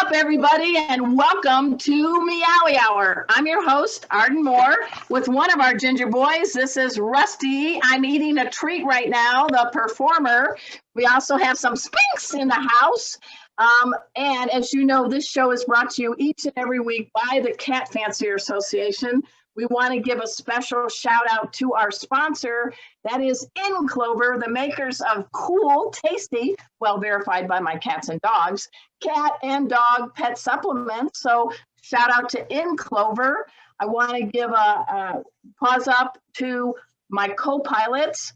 up, everybody, and welcome to Meowy Hour. I'm your host, Arden Moore, with one of our ginger boys. This is Rusty. I'm eating a treat right now, the performer. We also have some Spinks in the house. And as you know, this show is brought to you each and every week by the Cat Fancier Association. We want to give a special shout out to our sponsor, that is In Clover, the makers of cool, tasty, well verified by my cats and dogs, cat and dog pet supplements. So shout out to In Clover. I want to give a pause up to my co-pilots,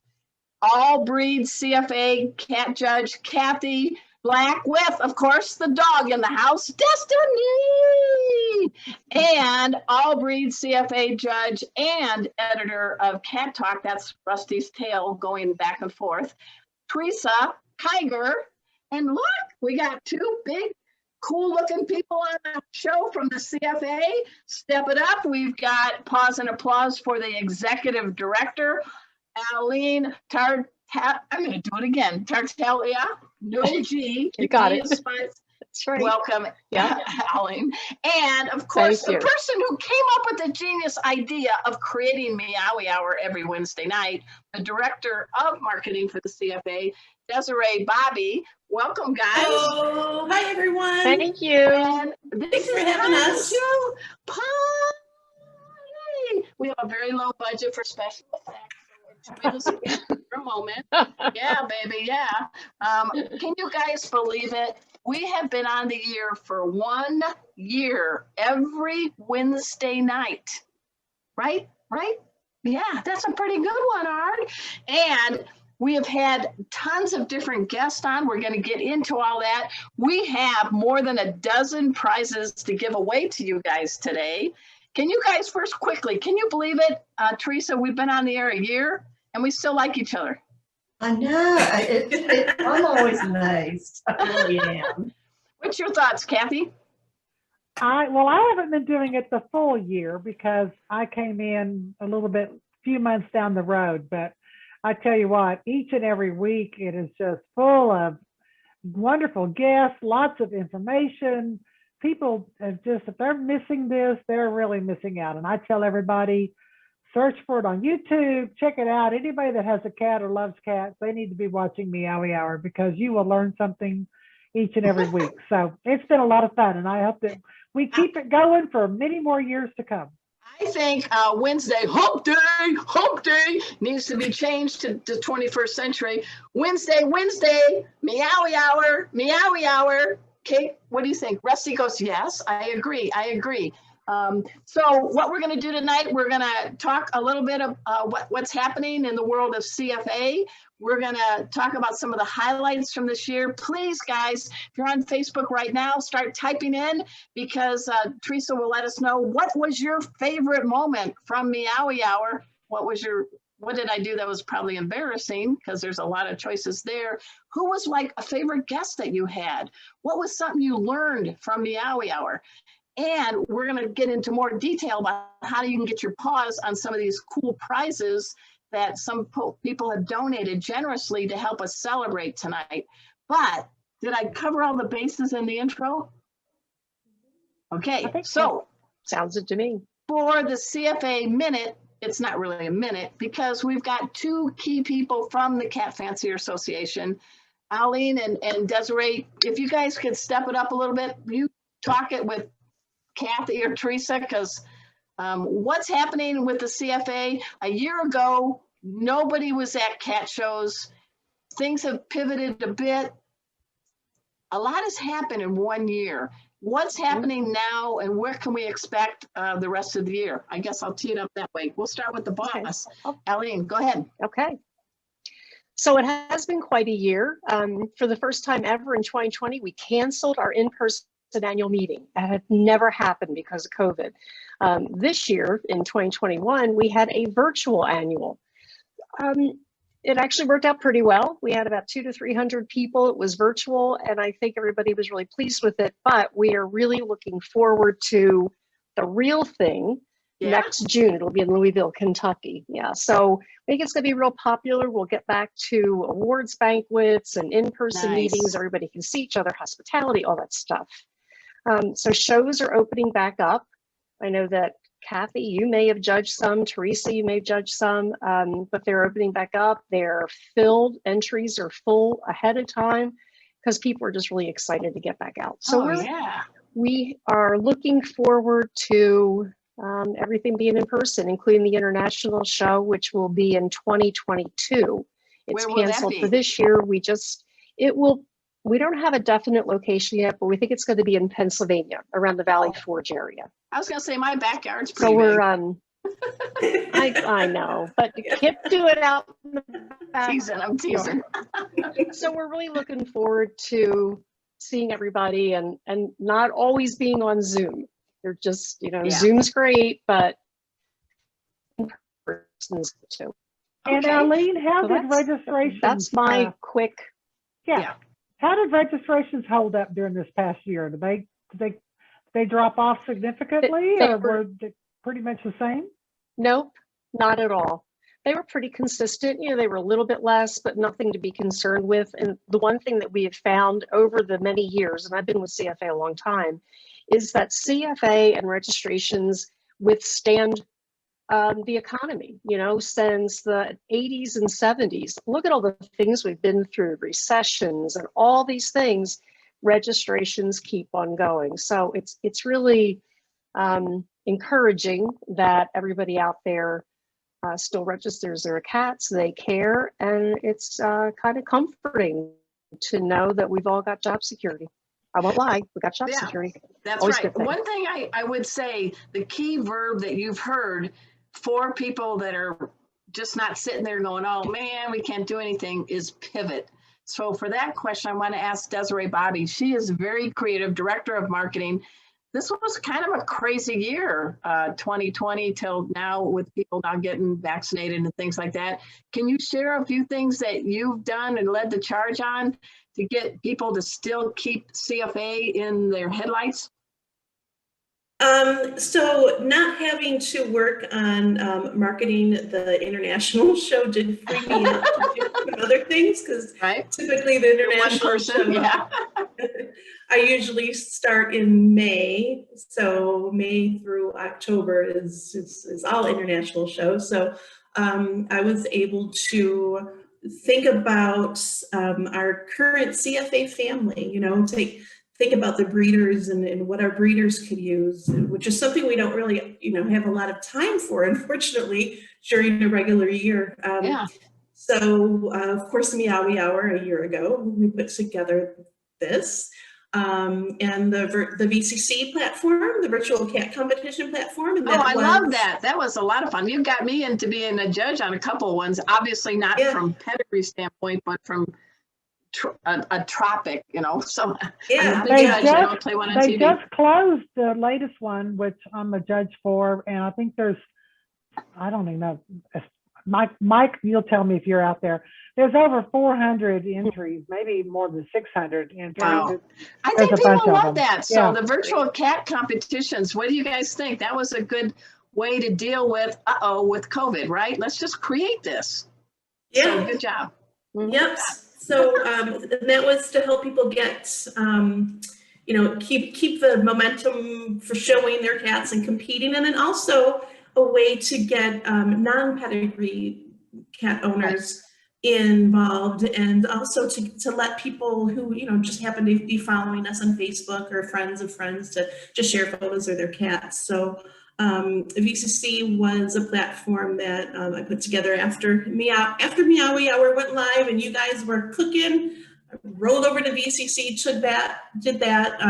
all breed CFA cat judge Kathy Black, with, of course, the dog in the house, Destiny, and all breed CFA judge and editor of Cat Talk, that's Rusty's tail going back and forth, Teresa, Keiger, and look, we got two big, cool-looking people on the show from the CFA. Step it up. We've got pause and applause for the executive director, Allene I'm going to do it again. Tartaglila, no G. You got it. That's right. Welcome, yeah. Allene. And of course, the person who came up with the genius idea of creating Meowy Hour every Wednesday night, the director of marketing for the CFA, Desiree, Bobby. Welcome, guys. Hello. Hi, everyone. Thank you. And Thanks for having us. Party. We have a very low budget for special effects. Enjoy this for a moment. Yeah, baby, yeah. Can you guys believe it? We have been on the air for 1 year, every Wednesday night. Right? Yeah, that's a pretty good one, Ard. And we have had tons of different guests on. We're going to get into all that. We have more than a dozen prizes to give away to you guys today. Can you guys first quickly, can you believe it, Teresa, we've been on the air a year and we still like each other. I know. I'm always amazed. I really am. What's your thoughts, Kathy? I haven't been doing it the full year because I came in a few months down the road, but I tell you what, each and every week it is just full of wonderful guests, lots of information. People have if they're missing this, they're really missing out. And I tell everybody, search for it on YouTube, check it out. Anybody that has a cat or loves cats, they need to be watching Meowy Hour because you will learn something each and every week. So it's been a lot of fun, and I hope that we keep it going for many more years to come. I think Wednesday, hump day, needs to be changed to the 21st century. Wednesday, Meowy Hour. Kate, what do you think? Rusty goes, yes, I agree. So what we're going to do tonight, we're going to talk a little bit of what's happening in the world of CFA. We're going to talk about some of the highlights from this year. Please, guys, if you're on Facebook right now, start typing in because Teresa will let us know what was your favorite moment from Meowy Hour. What did I do that was probably embarrassing because there's a lot of choices there. Who was like a favorite guest that you had? What was something you learned from Meowy Hour? And we're going to get into more detail about how you can get your paws on some of these cool prizes that some people have donated generously to help us celebrate tonight. But did I cover all the bases in the intro? Okay, I think so sounds good to me. For the CFA minute, it's not really a minute because we've got two key people from the Cat Fancier Association, Allene and Desiree. If you guys could step it up a little bit, you talk it with Kathy or Teresa, because what's happening with the CFA? A year ago, nobody was at cat shows. Things have pivoted a bit. A lot has happened in 1 year. What's happening now, and where can we expect the rest of the year? I guess I'll tee it up that way. We'll start with the boss. Okay. Allene, go ahead. Okay. So it has been quite a year. For the first time ever in 2020, we canceled our in-person annual meeting. That had never happened because of COVID. This year, in 2021, we had a virtual annual. It actually worked out pretty well. We had about 200 to 300 people. It was virtual, and I think everybody was really pleased with it. But we are really looking forward to the real thing next June. It'll be in Louisville, Kentucky. Yeah, so I think it's going to be real popular. We'll get back to awards banquets and in-person meetings. Everybody can see each other, hospitality, all that stuff. So shows are opening back up. I know that Kathy, you may have judged some, Teresa, you may have judged some, but they're opening back up. They're filled, entries are full ahead of time because people are just really excited to get back out. So we are looking forward to everything being in person, including the international show, which will be in 2022. It's canceled for this year. We don't have a definite location yet, but we think it's going to be in Pennsylvania, around the Valley Forge area. I was going to say my backyard's pretty So we're, big. I know, but Kip do it out in the back. I'm teasing. So we're really looking forward to seeing everybody and not always being on Zoom. They're just, Zoom's great, but person's too. And Allene, how did registrations? That's my quick. Yeah. How did registrations hold up during this past year? Did they drop off significantly, or were they pretty much the same? Nope, not at all. They were pretty consistent. They were a little bit less, but nothing to be concerned with. And the one thing that we have found over the many years, and I've been with CFA a long time, is that CFA and registrations withstand the economy, since the 80s and 70s. Look at all the things we've been through, recessions and all these things. Registrations keep on going. So it's really encouraging that everybody out there still registers their cats, they care, and it's kind of comforting to know that we've all got job security. I won't lie, we got job security. That's always right. One thing I would say, the key verb that you've heard for people that are just not sitting there going, oh man, we can't do anything, is pivot. So for that question, I want to ask Desiree Bobby. She is very creative, director of marketing. This was kind of a crazy year, 2020 till now, with people now getting vaccinated and things like that. Can you share a few things that you've done and led the charge on to get people to still keep CFA in their headlights? So not having to work on marketing the international show did free me up to do other things, because typically the international show, I usually start in May. So May through October is all international shows. So I was able to think about our current CFA family, think about the breeders and what our breeders could use, which is something we don't really, have a lot of time for, unfortunately, during a regular year. So, of course, Meowy Hour a year ago, we put together this. And the VCC platform, the virtual cat competition platform. And I love that. That was a lot of fun. You got me into being a judge on a couple of ones, obviously not from pedigree standpoint, but from a tropic, so they just closed the latest one, which I'm a judge for, and I think I don't even know, Mike, you'll tell me if you're out there. There's over 400 entries, maybe more than 600 entries. Wow. I think people love that. So the virtual cat competitions, what do you guys think? That was a good way to deal with COVID, right? Let's just create this. Yeah. So good job. Yep. So that was to help people get, keep the momentum for showing their cats and competing, and then also a way to get non-pedigree cat owners involved, and also to let people who just happen to be following us on Facebook or friends of friends to just share photos of their cats. So VCC was a platform that I put together after Meowy Hour went live and you guys were cooking. I rolled over to VCC, did that,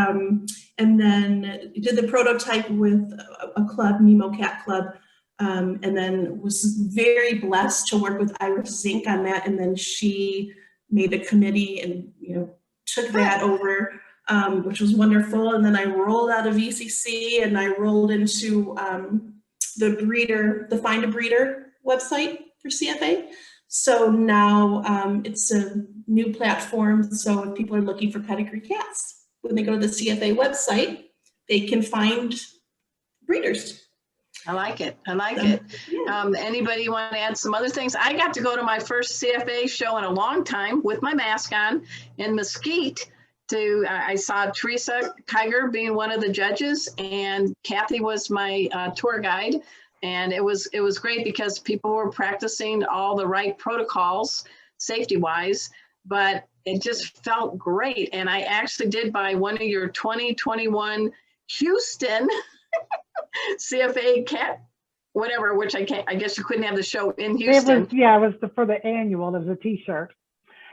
and then did the prototype with a club, Nemo Cat Club, and then was very blessed to work with Iris Zink on that. And then she made a committee and took that over. Which was wonderful. And then I rolled out of VCC and I rolled into the Find a Breeder website for CFA. So now it's a new platform. So if people are looking for pedigree cats, when they go to the CFA website, they can find breeders. I like it. Yeah. Anybody want to add some other things? I got to go to my first CFA show in a long time with my mask on in Mesquite I saw Teresa Keiger being one of the judges, and Kathy was my tour guide. And it was great because people were practicing all the right protocols, safety-wise, but it just felt great. And I actually did buy one of your 2021 Houston CFA cat, whatever, which I guess you couldn't have the show in Houston. It was for the annual. It was a T-shirt.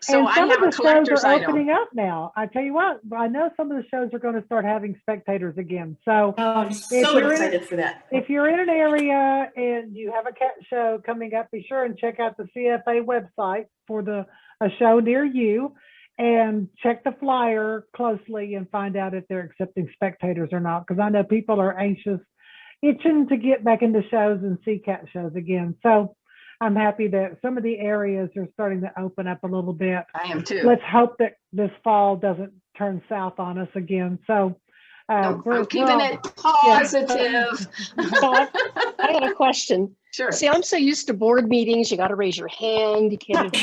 So and I some have of a the shows collector's are item. opening up now. I tell you what, I know some of the shows are going to start having spectators again. So I'm so excited for that. if you're in an area and you have a cat show coming up, be sure and check out the CFA website for a show near you, and check the flyer closely and find out if they're accepting spectators or not. Because I know people are anxious, itching to get back into shows and see cat shows again. So I'm happy that some of the areas are starting to open up a little bit. I am too. Let's hope that this fall doesn't turn south on us again. So I'm keeping it positive. So I got a question. Sure. See, I'm so used to board meetings. You got to raise your hand. You can't.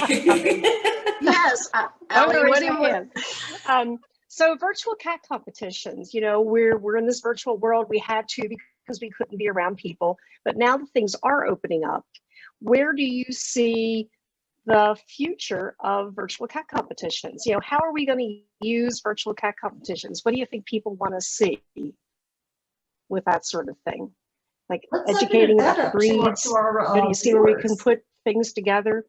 Yes. Allene, what do you want? So virtual cat competitions. You know, we're in this virtual world. We had to because we couldn't be around people. But now that things are opening up, where do you see the future of virtual cat competitions? You know, how are we going to use virtual cat competitions? What do you think people want to see with that sort of thing? Like Let's educating open it about the up breeds. to our, Do you see where we can viewers. put things together?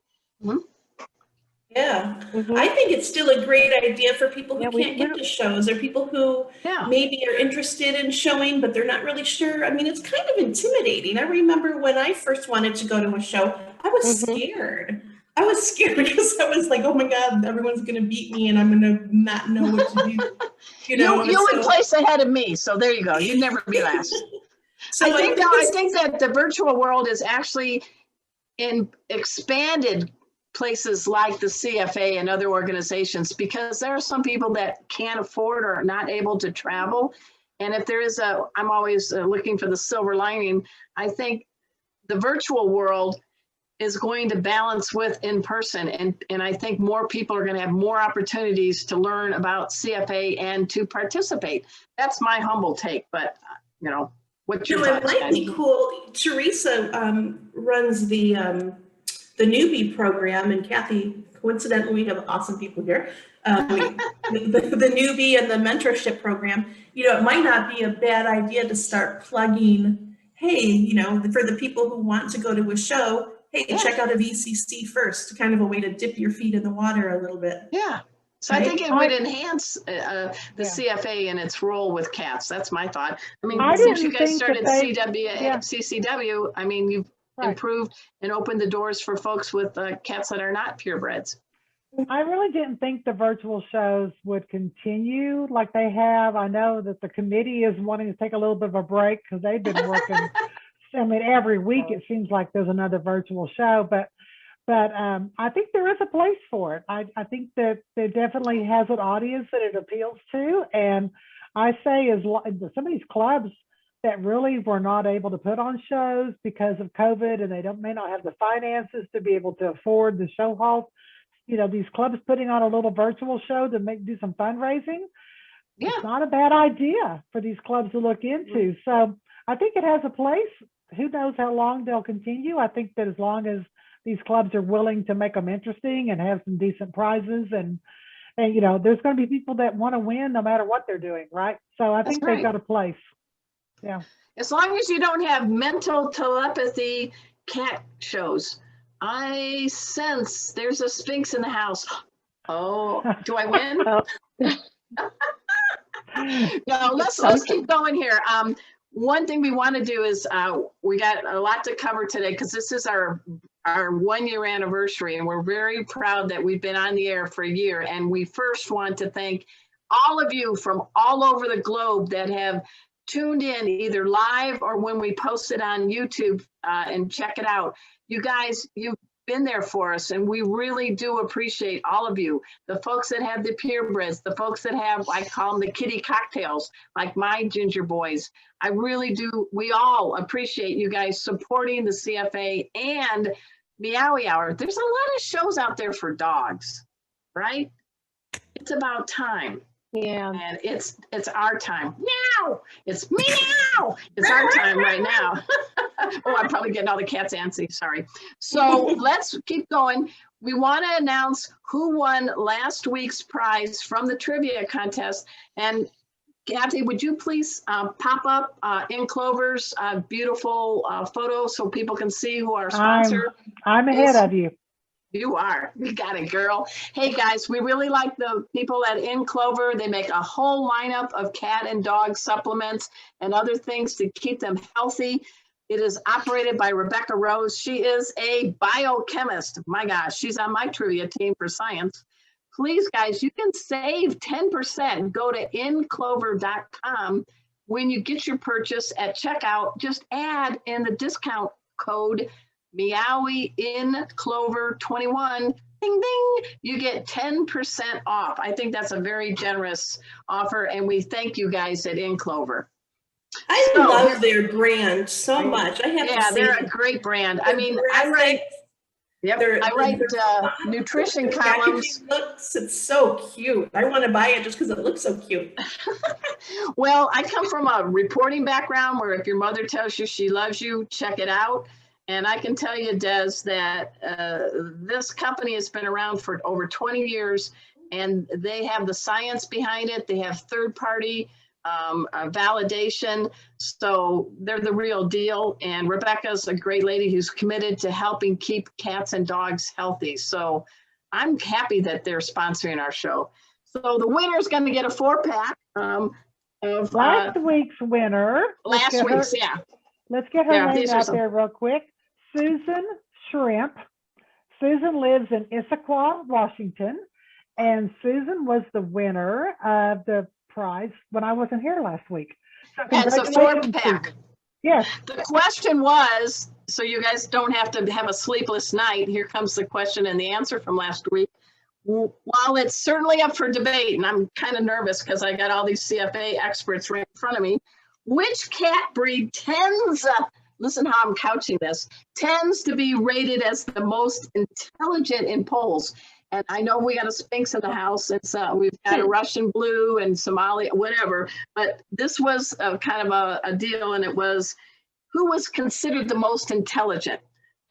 Yeah, Mhm. I think it's still a great idea for people who Yeah, can't get to shows, or people who maybe are interested in showing, but they're not really sure. I mean, it's kind of intimidating. I remember when I first wanted to go to a show, I was scared. I was scared because I was like, oh my God, everyone's going to beat me and I'm going to not know what to do. You would place ahead of me. So there you go. You'd never be last. So I think that the virtual world is actually in expanded places like the CFA and other organizations, because there are some people that can't afford or are not able to travel. And if there is I'm always looking for the silver lining. I think the virtual world is going to balance with in person. And I think more people are going to have more opportunities to learn about CFA and to participate. That's my humble take, but what's your thoughts, it might guys? be cool. Teresa runs the newbie program, and Kathy, coincidentally, we have awesome people here. The newbie and the mentorship program, it might not be a bad idea to start plugging, hey, for the people who want to go to a show, hey, check out a VCC first, kind of a way to dip your feet in the water a little bit. Yeah. So I think it would enhance the CFA and its role with cats. That's my thought. I mean, since you guys started CCW, I mean, you've improved and opened the doors for folks with cats that are not purebreds. I really didn't think the virtual shows would continue like they have. I know that the committee is wanting to take a little bit of a break because they've been working. I mean, every week it seems like there's another virtual show, but I think there is a place for it. I think that there definitely has an audience that it appeals to. And I say some of these clubs that really were not able to put on shows because of COVID, and they may not have the finances to be able to afford the show halls. These clubs putting on a little virtual show to do some fundraising. Yeah. It's not a bad idea for these clubs to look into. So I think it has a place. Who knows how long they'll continue? I think that as long as these clubs are willing to make them interesting and have some decent prizes, and there's going to be people that want to win no matter what they're doing, right? So I think they've got a place. Yeah. As long as you don't have mental telepathy cat shows. I sense there's a Sphinx in the house. Oh, do I win? No, let's keep going here. One thing we want to do is we got a lot to cover today because this is our 1 year anniversary, and we're very proud that we've been on the air for a year. And we first want to thank all of you from all over the globe that have tuned in either live or when we post it on YouTube and check it out. You guys, you've been there for us, and we really do appreciate all of you. The folks that have the purebreds, the folks that have, I call them the kitty cocktails, like my ginger boys. I really do. We all appreciate you guys supporting the CFA and Meowy Hour. There's a lot of shows out there for dogs, right? It's about time. Yeah. And it's our time. Meow! It's meow! It's our time right now. Oh, I'm probably getting all the cats antsy, sorry. So let's keep going. We want to announce who won last week's prize from the trivia contest. And Kathy, would you please pop up in Clover's beautiful photo so people can see who our sponsor I'm ahead of you. You are. You got it, girl. Hey, guys, we really like the people at In Clover. They make a whole lineup of cat and dog supplements and other things to keep them healthy. It is operated by Rebecca Rose. She is a biochemist. My gosh, she's on my trivia team for science. Please, guys, you can save 10%. Go to inclover.com. When you get your purchase at checkout, just add in the discount code Meowy in Clover 21. Ding, ding. You get 10% off. I think that's a very generous offer, and we thank you guys at In Clover. I love their brand so much. I have to say, they're a great brand. I mean, I write nutrition columns. It's so cute. I want to buy it just because it looks so cute. Well, I come from a reporting background where if your mother tells you she loves you, check it out. And I can tell you, Des, that this company has been around for over 20 years, and they have the science behind it. They have third-party validation, so they're the real deal. And Rebecca's a great lady who's committed to helping keep cats and dogs healthy. So I'm happy that they're sponsoring our show. So the winner's going to get a 4-pack of last week's winner. Last week's, yeah. Let's get her name out there real quick. Susan Shrimp. Susan lives in Issaquah, Washington, and Susan was the winner of the prize when I wasn't here last week. So it's a 4-pack. Yes. The question was, so you guys don't have to have a sleepless night, here comes the question and the answer from last week. While it's certainly up for debate, and I'm kind of nervous because I got all these CFA experts right in front of me, which cat breed tends, listen how I'm couching this, tends to be rated as the most intelligent in polls? And I know we got a Sphynx in the house, and so we've got a Russian blue and Somali, whatever, but this was kind of a deal, and it was, who was considered the most intelligent?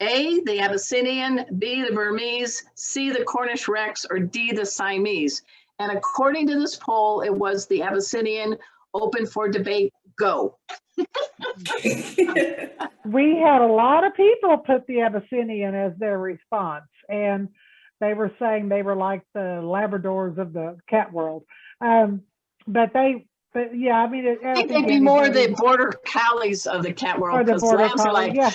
A, the Abyssinian, B, the Burmese, C, the Cornish Rex, or D, the Siamese? And according to this poll, it was the Abyssinian. Open for debate, go. We had a lot of people put the Abyssinian as their response, and they were saying they were like the Labradors of the cat world. But yeah, I mean, I think they'd be more the border collies of the cat world, because lambs are like, yeah.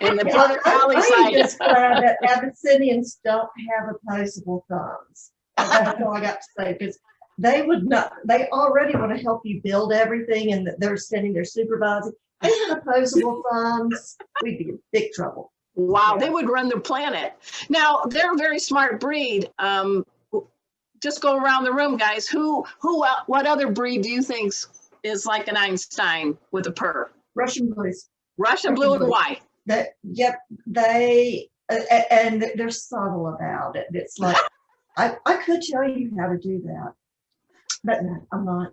and the border collie side is. That Abyssinians don't have opposable thumbs. That's all I got to say, because they would not, they already want to help you build everything, and they're sending their supervisor. They had opposable thumbs, we'd be in big trouble. Wow, Yeah. they would run the planet. Now, they're a very smart breed. Just go around the room, guys. What other breed do you think is like an Einstein with a purr? Russian blues. Russian blue and white. Yep, they, and they're subtle about it. It's like, I could tell you how to do that, but no, I'm not.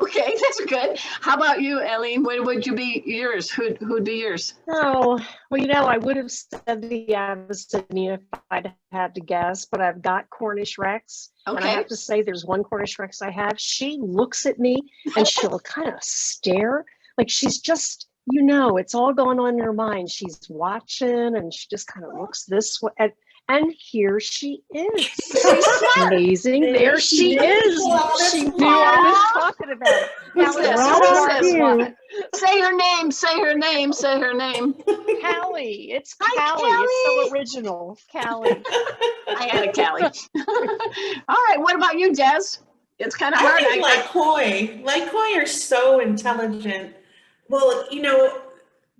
Okay, that's good. How about you, Allene? What would you be yours? Who'd be yours? Oh, well, I would have said the Abyssinian if I'd had to guess, but I've got Cornish Rex. Okay. And I have to say there's one Cornish Rex I have. She looks at me and she'll kind of stare. Like she's just, it's all going on in her mind. She's watching and she just kind of looks this way. And here she is. Amazing. There she is. She knew I was talking about it. Who's this? Say her name. Say her name. Say her name. Callie. It's Hi, Callie. It's so original. Callie. I had a Callie. All right. What about you, Des? It's kind of hard. I think like koi are so intelligent. Well,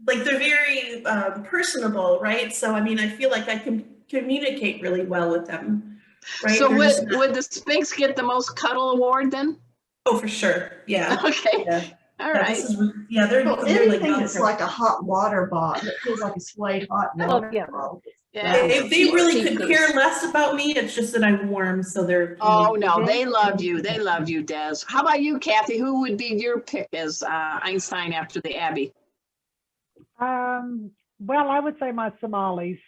like they're very personable, right? So, I mean, I feel like I can communicate really well with them, right? So would the Sphynx get the most cuddle award then? Oh, for sure. Yeah. Okay. Yeah. All right. They're Well, really anything that's like a hot water bottle that feels like a suede hot water yeah. bottle. Yeah. They really could Seekers. care less about me. It's just that I'm warm, so they're. Oh, no, they love you. They love you, Des. How about you, Kathy? Who would be your pick as Einstein after the Abbey? Well, I would say my Somalis.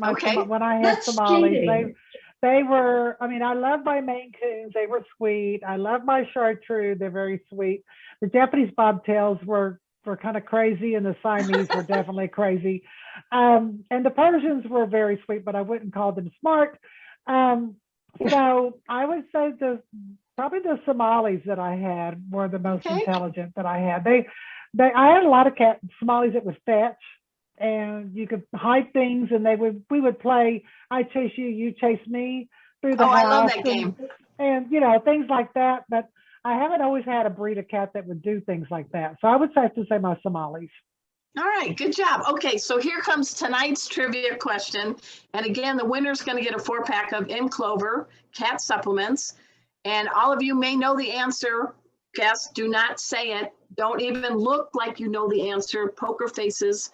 Okay. When I had That's Somalis, cheating. they were, I mean, I love my Maine Coons. They were sweet. I love my Chartreuse. They're very sweet. The Japanese Bobtails were kind of crazy, and the Siamese were definitely crazy. And the Persians were very sweet, but I wouldn't call them smart. So I would say probably the Somalis that I had were the most Okay. intelligent that I had. I had a lot of Somalis that would fetch, and you could hide things, and we would play I chase you, you chase me through the Oh, house. I love that game. And things like that. But I haven't always had a breed of cat that would do things like that. So I would have to say my Somalis. All right, good job. Okay, so here comes tonight's trivia question. And again, the winner's going to get a 4-pack of In Clover cat supplements. And all of you may know the answer. Guests, do not say it. Don't even look like you know the answer. Poker faces.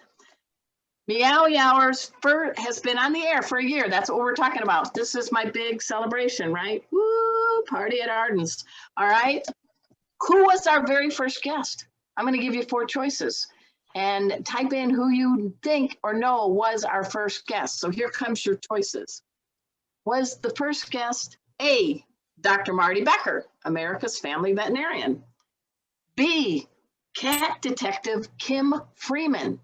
Meowy Hours has been on the air for a year. That's what we're talking about. This is my big celebration, right? Woo, party at Arden's. All right. Who was our very first guest? I'm going to give you 4 choices. And type in who you think or know was our first guest. So here comes your choices. Was the first guest A, Dr. Marty Becker, America's family veterinarian? B, cat detective Kim Freeman?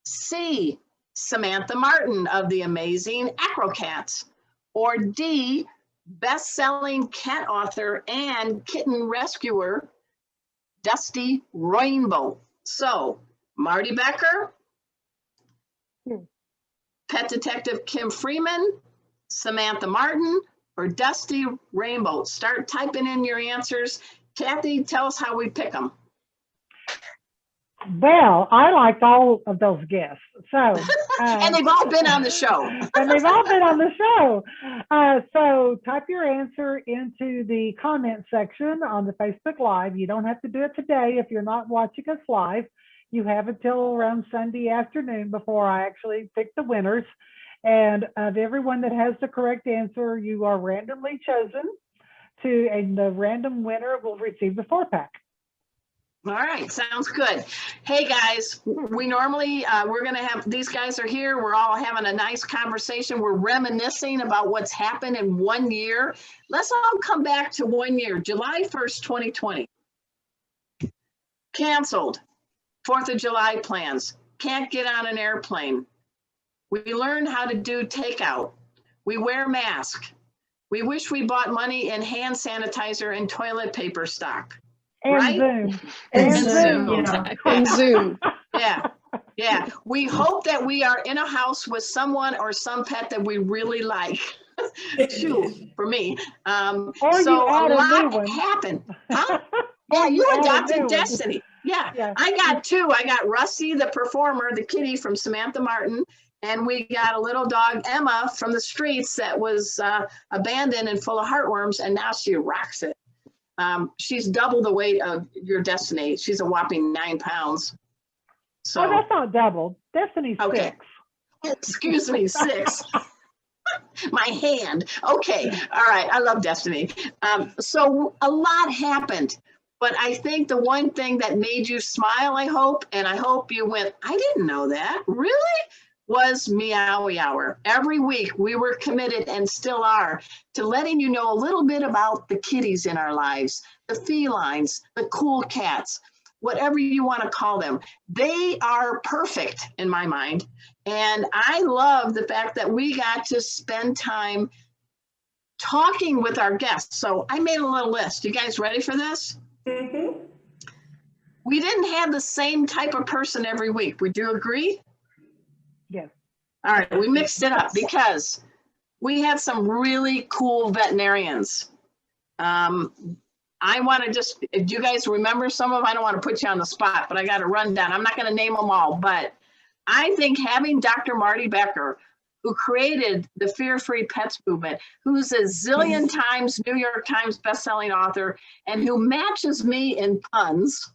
C, Samantha Martin of the amazing Acrocats? Or D, best-selling cat author and kitten rescuer Dusty Rainbow? So, Marty Becker, pet detective Kim Freeman, Samantha Martin, or Dusty Rainbow? Start typing in your answers. Kathy, tell us how we pick them. Well, I liked all of those guests. So, And they've all been on the show. And they've all been on the show. So type your answer into the comment section on the Facebook Live. You don't have to do it today if you're not watching us live. You have until around Sunday afternoon before I actually pick the winners. And of everyone that has the correct answer, you are randomly chosen and the random winner will receive the 4-pack. All right, sounds good. Hey guys, we normally, we're going to have, these guys are here. We're all having a nice conversation. We're reminiscing about what's happened in 1 year. Let's all come back to 1 year, July 1st, 2020. Canceled. 4th of July plans. Can't get on an airplane. We learned how to do takeout. We wear masks. We wish we bought money in hand sanitizer and toilet paper stock. And Right? Zoom. And Zoom. yeah. On Zoom. Yeah. We hope that we are in a house with someone or some pet that we really like. Shoot, for me. Or So you add a a new lot one. happened. Huh? Yeah, you add a new adopted one. Destiny. Yeah, Yeah. I got 2. I got Rusty, the performer, the kitty from Samantha Martin. And we got a little dog, Emma, from the streets that was abandoned and full of heartworms. And now she rocks it. She's double the weight of your Destiny. She's a whopping 9 pounds. So, Oh, that's not double. Destiny's Okay. 6. excuse me, 6. My hand. Okay. All right. I love Destiny. So a lot happened, but I think the one thing that made you smile, I hope, and I hope you went, I didn't know that. Really? Was Meowy Hour. Every week we were committed and still are to letting you know a little bit about the kitties in our lives, the felines, the cool cats, whatever you want to call them. They are perfect in my mind. And I love the fact that we got to spend time talking with our guests. So I made a little list. You guys ready for this? Mm-hmm. We didn't have the same type of person every week. Would you agree? Yes. All right, we mixed it up because we had some really cool veterinarians. I want to just, do you guys remember some of them? I don't want to put you on the spot, but I got a rundown. I'm not going to name them all, but I think having Dr. Marty Becker, who created the Fear-Free Pets movement, who's a zillion times New York Times bestselling author, and who matches me in puns.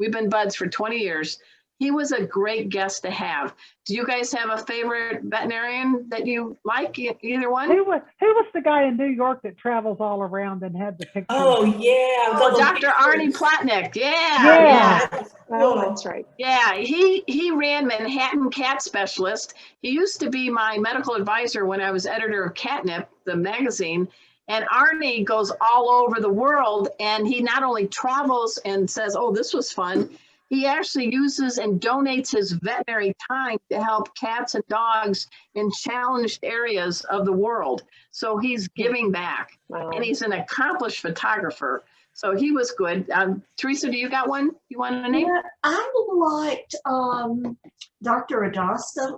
We've been buds for 20 years. He was a great guest to have. Do you guys have a favorite veterinarian that you like, either one? Who was the guy in New York that travels all around and had the pictures? Oh, yeah. with all Oh, the Dr. Arnie pictures. Plotnick. Yeah. That's Oh, cool. that's right. Yeah, he ran Manhattan Cat Specialist. He used to be my medical advisor when I was editor of Catnip, the magazine. And Arnie goes all over the world, and he not only travels and says, oh, this was fun, he actually uses and donates his veterinary time to help cats and dogs in challenged areas of the world. So he's giving back, Wow. and he's an accomplished photographer. So he was good. Teresa, do you got one you want to name? Yeah, I liked Dr. Adasta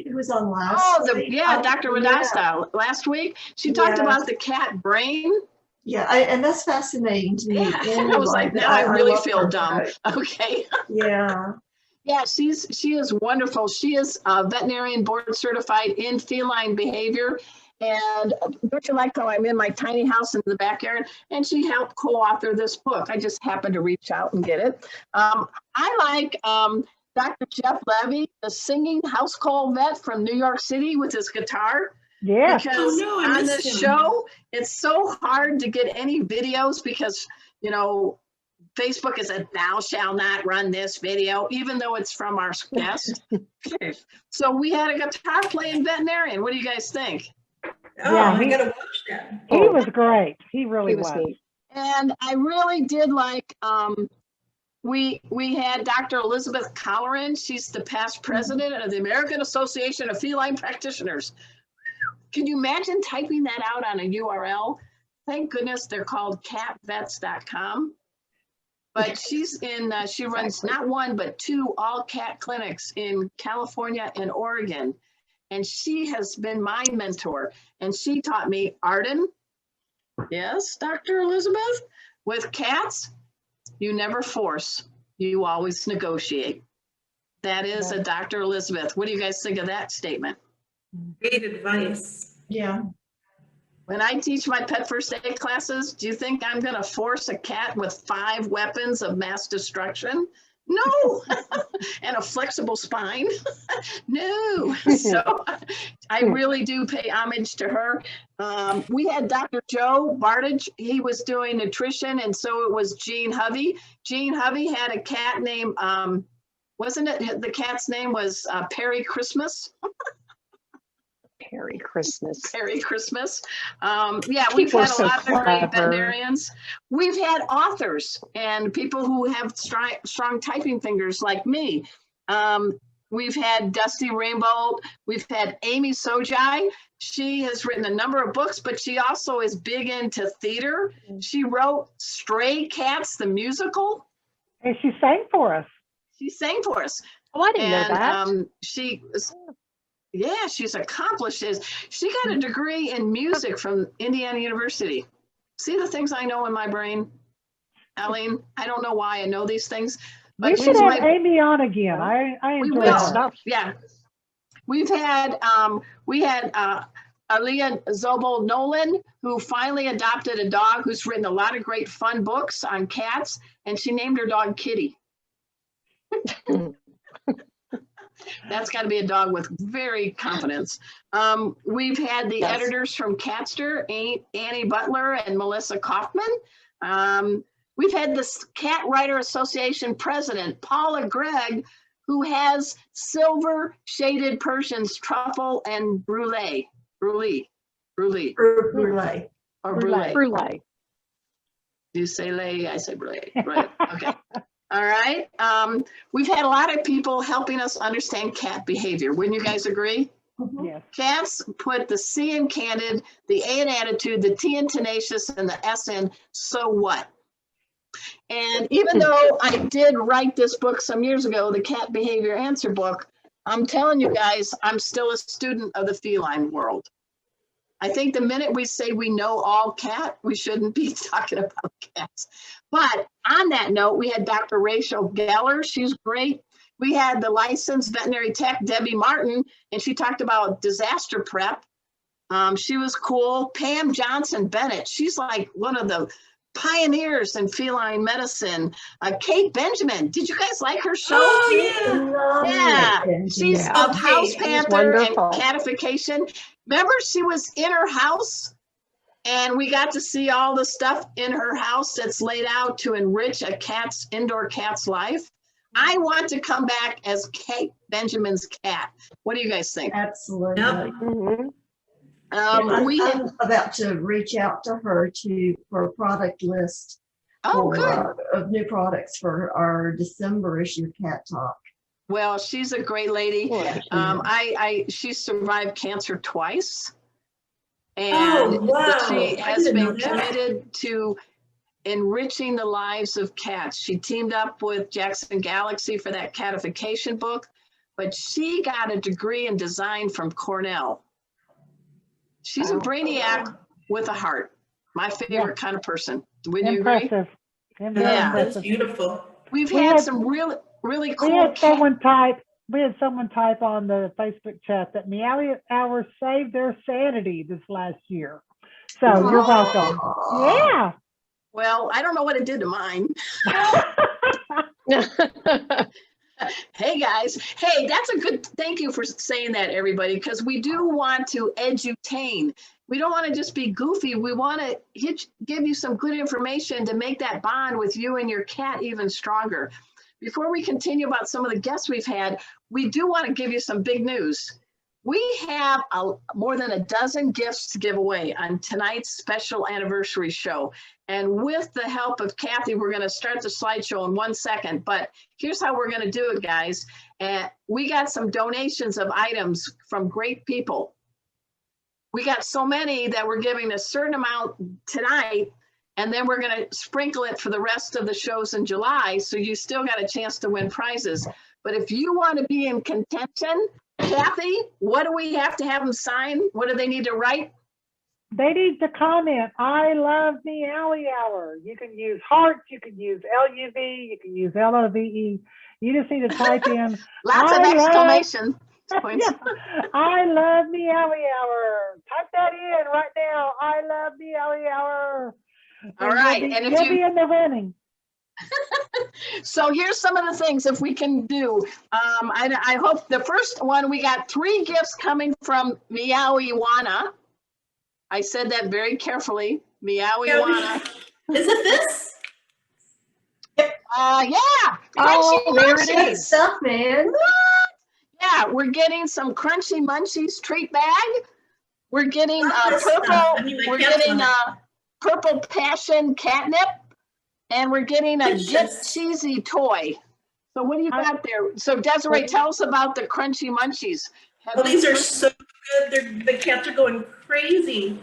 who was on last Oh, week. Dr. Radasta last week. She talked Yes. about the cat brain. Yeah, and that's fascinating to me. I was like, now I really feel dumb. Okay. Yeah. Yeah, she is wonderful. She is veterinarian board certified in feline behavior. And don't you like how I'm in my tiny house in the backyard? And she helped co-author this book. I just happened to reach out and get it. I like Dr. Jeff Levy, the singing house call vet from New York City with his guitar. Yeah. Because Oh, no, I on missed this him. show, it's so hard to get any videos because, you know, Facebook is a thou shall not run this video, even though it's from our guest. So we had a guitar playing veterinarian. What do you guys think? Oh, Yeah, I he- gotta watch that. He was great. He really He was was. neat. And I really did like, we had Dr. Elizabeth Colleran. She's the past president of the American Association of Feline Practitioners. Can you imagine typing that out on a URL? Thank goodness they're called catvets.com. But she's in, she runs not one, but 2 all cat clinics in California and Oregon. And she has been my mentor. And she taught me, Arden, yes, Dr. Elizabeth, with cats, you never force, you always negotiate. That is a Dr. Elizabeth. What do you guys think of that statement? Great advice. Yeah. When I teach my pet first aid classes, do you think I'm going to force a cat with 5 weapons of mass destruction? No. And a flexible spine? No. So I really do pay homage to her. We had Dr. Joe Bartage. He was doing nutrition, and so it was Jean Hovey. Jean Hovey had a cat named, wasn't it, the cat's name was Perry Christmas? Merry Christmas. Merry Christmas. Yeah, we've People are had a so lot of great clever. veterinarians. We've had authors and people who have strong typing fingers like me. We've had Dusty Rainbow. We've had Amy Sojai. She has written a number of books, but she also is big into theater. She wrote Stray Cats, the musical. And she sang for us. She sang for us. Oh, I didn't know And that. she was, yeah, she's accomplished this. She got a degree in music from Indiana University. See the things I know in my brain, Allene? I don't know why I know these things. We But should she's have my, Amy on again. I we enjoyed will. Good that. stuff. Yeah. We've had, Allene Zobel Nolan, who finally adopted a dog who's written a lot of great fun books on cats, and she named her dog Kitty. That's got to be a dog with very confidence. We've had the Yes. editors from Catster, Annie Butler and Melissa Kaufman. We've had this Cat Writer Association president, Paula Gregg, who has silver shaded Persians, truffle and brulee. Brulee. Or brulee. Brulee. You say lay, I say brulee. Right. Okay. All right. We've had a lot of people helping us understand cat behavior. Wouldn't you guys agree? Yes. Cats put the C in candid, the A in attitude, the T in tenacious, and the S in so what? And even though I did write this book some years ago, the Cat Behavior Answer book, I'm telling you guys, I'm still a student of the feline world. I think the minute we say we know all cat, we shouldn't be talking about cats. But on that note, we had Dr. Rachel Geller. She's great. We had the licensed veterinary tech, Debbie Martin, and she talked about disaster prep. She was cool. Pam Johnson Bennett, she's like one of the pioneers in feline medicine. Kate Benjamin, did you guys like her show? Oh, yeah. Love Yeah, it. she's Yeah. of House Okay, Panther and wonderful. catification. Remember, she was in her house and we got to see all the stuff in her house that's laid out to enrich a indoor cat's life. I want to come back as Kate Benjamin's cat. What do you guys think? Absolutely. Yep. Mhm. I'm about to reach out to her for a product list Good. of new products for our December issue of Cat Talk. Well, she's a great lady. Good. She survived cancer twice. And Oh, wow. she I has didn't know been that. committed to enriching the lives of cats. She teamed up with Jackson Galaxy for that catification book, but she got a degree in design from Cornell. She's a Wow. brainiac with a heart. My favorite kind of person. Would you agree? Impressive. Yeah. That's Impressive. beautiful. We've We had had- some really We cool had cats. someone type on the Facebook chat that Meowy Hour saved their sanity this last year. So you're welcome. Yeah. Well, I don't know what it did to mine. Hey guys, hey, that's a good, thank you for saying that, everybody, because we do want to edutain. We don't want to just be goofy. We want to give you some good information to make that bond with you and your cat even stronger. Before we continue about some of the guests we've had, we do want to give you some big news. We have more than a dozen gifts to give away on tonight's special anniversary show. And with the help of Kathy, we're going to start the slideshow in 1 second. But here's how we're going to do it, guys. We got some donations of items from great people. We got so many that we're giving a certain amount tonight, and then we're going to sprinkle it for the rest of the shows in July. So you still got a chance to win prizes. But if you want to be in contention, Kathy, what do we have to have them sign? What do they need to write? They need to comment, I love Meowy Hour. You can use hearts, you can use LUV, you can use LOVE. You just need to type in. Lots of exclamation points. Yeah, I love Meowy Hour. Type that in right now. I love Meowy Hour. All right, You'll and if you'll you- be in the running. So here's some of the things if we can do. I hope the first one, we got 3 gifts coming from Meowy Wana. I said that very carefully. Meowy Wana. Is it this? Yeah. Oh, Crunchy there it Munchies. Good stuff, man. Yeah, we're getting some Crunchy Munchies treat bag. We're getting Love this stuff. I mean, my we're cats getting love purple passion catnip, and we're getting a Get Delicious. Cheesy toy. So what do you got there? So Desiree, tell us about the Crunchy Munchies. Oh, these are so good. The cats are going crazy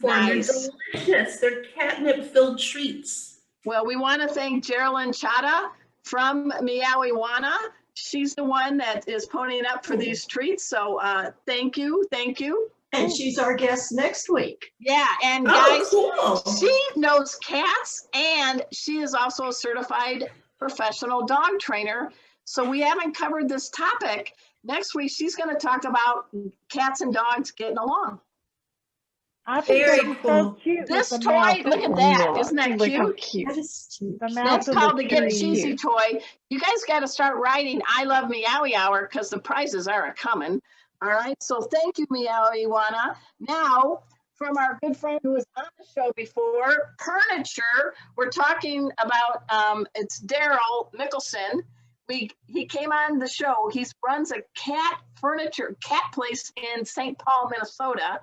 for them. They're Nice. delicious. They're catnip-filled treats. Well, we want to thank Geraldine Chada from Meowy Wana. She's the one that is ponying up for these treats. So thank you. And she's our guest next week. Yeah, and guys, Oh, cool. she knows cats, and she is also a certified professional dog trainer. So we haven't covered this topic. Next week, she's going to talk about cats and dogs getting along. I think Very that's so cool. cute. with This the toy, mouse. look at that. Isn't that Look how cute? cute. That is cute. The That's mouse in called the Get tree. Cheesy toy. You guys got to start writing I love Meowy Hour because the prizes are a-coming. All right, so thank you, Meowy Wana. Now, from our good friend who was on the show before, furniture, we're talking about, it's Daryl Mickelson. He came on the show. He runs a cat place in St. Paul, Minnesota.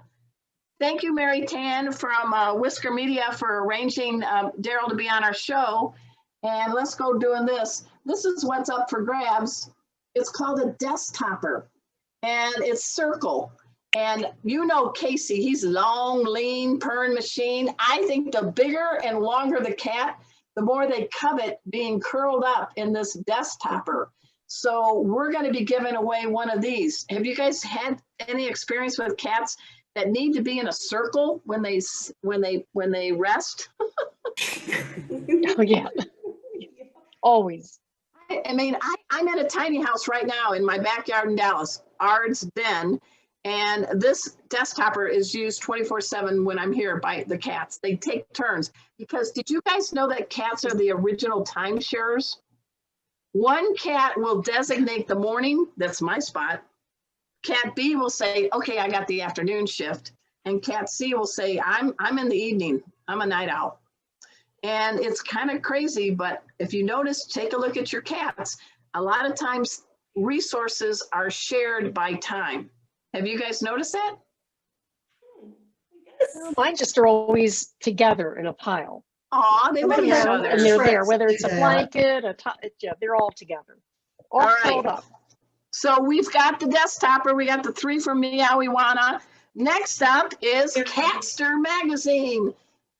Thank you, Mary Tan from Whisker Media for arranging Daryl to be on our show. And let's go doing this. This is what's up for grabs. It's called a desktopper, and it's circle. And you know Casey, he's long, lean, purring machine. I think the bigger and longer the cat, the more they covet being curled up in this desktopper. So we're going to be giving away one of these. Have you guys had any experience with cats that need to be in a circle when they rest? Oh, yeah. Always. I mean, I'm in a tiny house right now in my backyard in Dallas, Ard's Den, And this desktopper is used 24/7 when I'm here by the cats. They take turns because did you guys know that cats are the original timesharers? One cat will designate the morning, that's my spot. Cat B will say, okay, I got the afternoon shift. And cat C will say, I'm in the evening, I'm a night owl. And it's kind of crazy, but if you notice, take a look at your cats. A lot of times resources are shared by time. Have you guys noticed that? Mine just are always together in a pile. Aw, they love each Yeah, other. And they're there, Friends whether do it's a that. blanket, yeah, they're all together. All All curled right. up. So we've got the desktopper. We got the 3 from Meowy Hour. Next up is Catster Magazine.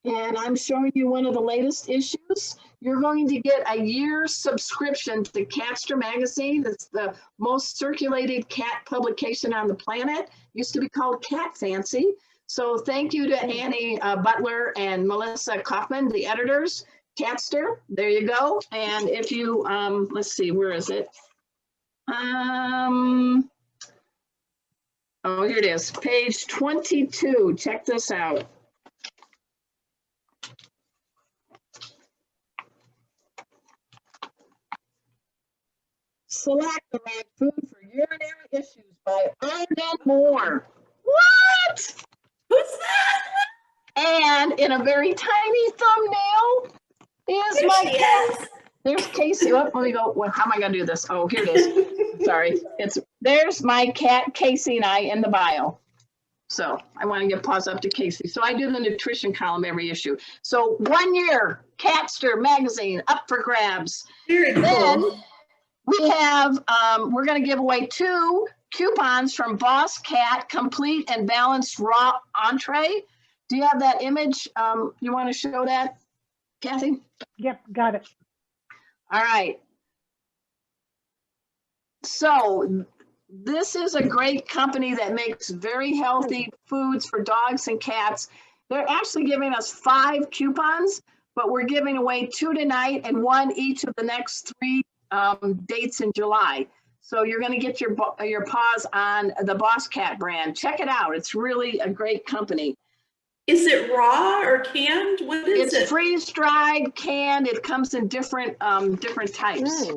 And I'm showing you one of the latest issues. You're going to get a year's subscription to Catster Magazine. It's the most circulated cat publication on the planet. Used to be called Cat Fancy. So thank you to Annie Butler and Melissa Kaufman, the editors. Catster, there you go. And if you, let's see, where is it? Oh, here it is, page 22. Check this out. Select the right food for urinary issues by Arden Moore. What? Who's that? And in a very tiny thumbnail is There my she cat. is. There's Casey. Oh, let me go. Well, how am I going to do this? Oh, here it is. Sorry. There's my cat, Casey, and I in the bio. So I want to give pause up to Casey. So I do the nutrition column every issue. So 1 year, Catster Magazine up for grabs. Very Then cool. we have, we're going to give away 2 coupons from Boss Cat, Complete and Balanced Raw Entree. Do you have that image? You want to show that, Kathy? Yep, got it. All right. So this is a great company that makes very healthy foods for dogs and cats. They're actually giving us 5 coupons, but we're giving away 2 tonight and 1 each of the next 3 dates in July. So you're going to get your paws on the Boss Cat brand. Check it out. It's really a great company. Is it raw or canned? What is It's it? freeze-dried, canned. It comes in different types.